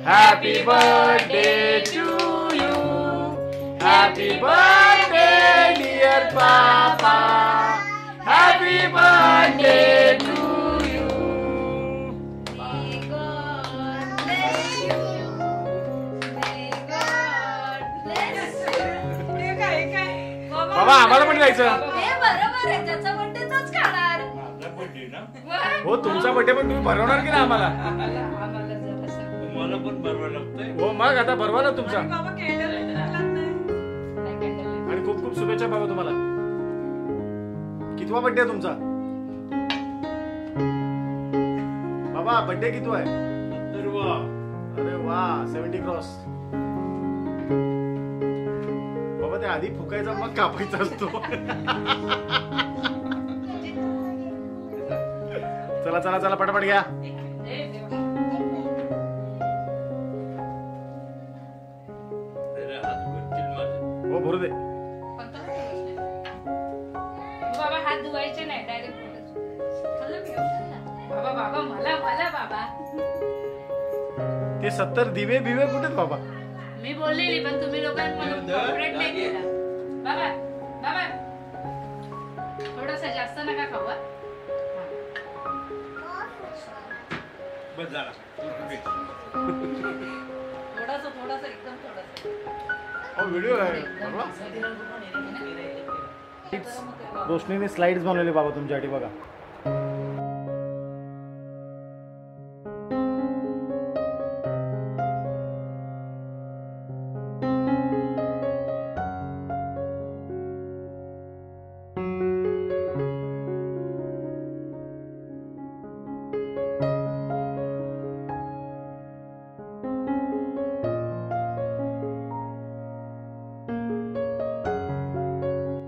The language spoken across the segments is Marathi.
Happy birthday to you. Happy birthday dear Papa. Happy birthday to you. May God bless you. May God bless you. हे काय बाबा आम्हाला पण जायचं. हे बरोबर आहे, त्याचा बर्थडे तोच खाणार. माझा बर्थडे ना. हो तुमचा बर्थडे पण तुम्ही भरवणार की ना आम्हाला? मला पण भरवा लागतंय. हो मग आता भरवा ना तुमचा. बाबा कॅन्डल नाही. आणि खूप खूप शुभेच्छा बाबा तुम्हाला. कितवा बर्थडे आहे तुमचा? बाबा बर्थडे कितवा आहे? 70वा. अरे वा 70 क्रॉस. बाबा ते आधी फुकायचा मग कापायचा असतो. चला चला चला पटापट घ्या. हो भरू दे. बाबा हात धुवायचे नाही, डायरेक्ट बाबा बाबा मला मला बाबा. ते 70 दिवे बिवे कुठे बाबा? मी बोललेली पण तुम्ही लोकांनी मला कॉपरेट नाही केला. बाबा बाबा थोडासा जास्त नका खाऊ. बस झाला. थोडासा थोडासा एकदम थोडासा. हो व्हिडिओ आहे बरोबर. रोशनीने स्लाइड्स बनवले बाबा तुमच्यासाठी बघा.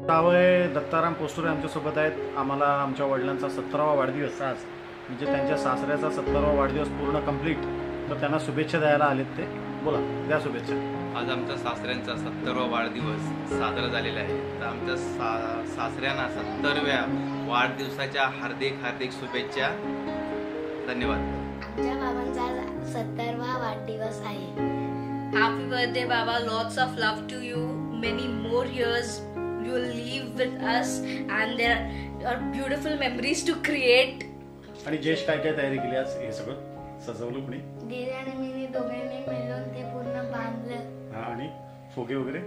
तावय दत्ताराम पोस्टुरे आमच्यासोबत आहेत. आम्हाला आमच्या वडिलांचा 17वा वाढदिवस आज, म्हणजे त्यांच्या सासऱ्याचा 17वा वाढदिवस पूर्ण कंप्लीट. तर त्यांना शुभेच्छा द्यायला आलेत ते. बोला द्या शुभेच्छा. आज आमच्या सासऱ्यांचा 70वा वाढदिवस साजरा झालेला आहे. तर आमच्या सासऱ्यांना 70व्या वाढदिवसाच्या हार्दिक हार्दिक शुभेच्छा. धन्यवाद. आमच्या बाबांचा 70वा वाढदिवस आहे. Happy birthday बाबा. Lots of love to you. Many more years you will live with us and there are beautiful memories to create. आणि जयेश काय काय तयारी केली आज? हे सगळं सजवलं कुणी? दीदी आणि मी दोघांनी मिळून ते पूर्ण बांधलं. आणि फुगे वगैरे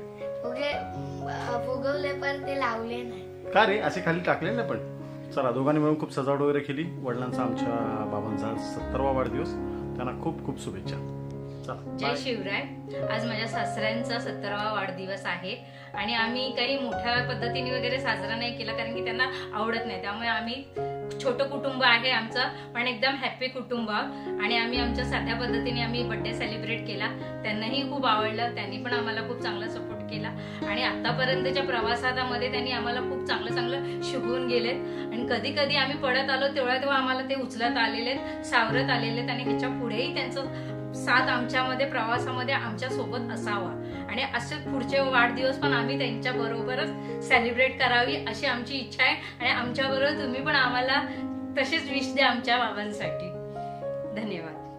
फुगवले पण ते लावले नाही. का रे असे खाली टाकले ना? पण चला दोघांनी मिळून खूप सजावट वगैरे केली. वडिलांचा आमच्या बाबांचा 70वा वाढदिवस. त्यांना खूप खूप शुभेच्छा. जय शिवराय. आज माझ्या सासऱ्यांचा 70वा वाढदिवस आहे आणि आम्ही काही मोठ्या पद्धतीने वगैरे साजरा नाही केला कारण की त्यांना आवडत नाही. त्यामुळे आम्ही छोटं कुटुंब आहे आमचं, पण एकदम हॅपी कुटुंब. आणि आम्ही आमच्या साध्या पद्धतीने आम्ही बर्थडे सेलिब्रेट केला. त्यांनाही खूप आवडलं. त्यांनी पण आम्हाला खूप चांगला सपोर्ट केला आणि आतापर्यंतच्या प्रवासामध्ये त्यांनी आम्हाला खूप चांगलं चांगलं शिकवून गेलेत. आणि कधी कधी आम्ही पडत आलो तेव्हा आम्हाला ते उचलत आलेले, सावरत आलेले आणि ह्याच्या पुढेही त्यांचं साथ आमच्यामध्ये प्रवासामध्ये आमच्या सोबत असावा आणि असे पुढचे वाढदिवस पण आम्ही त्यांच्या बरोबरच सेलिब्रेट करावी अशी आमची इच्छा आहे. आणि आमच्या बरोबर तुम्ही पण आम्हाला तसेच विश द्या आमच्या बाबांसाठी. धन्यवाद.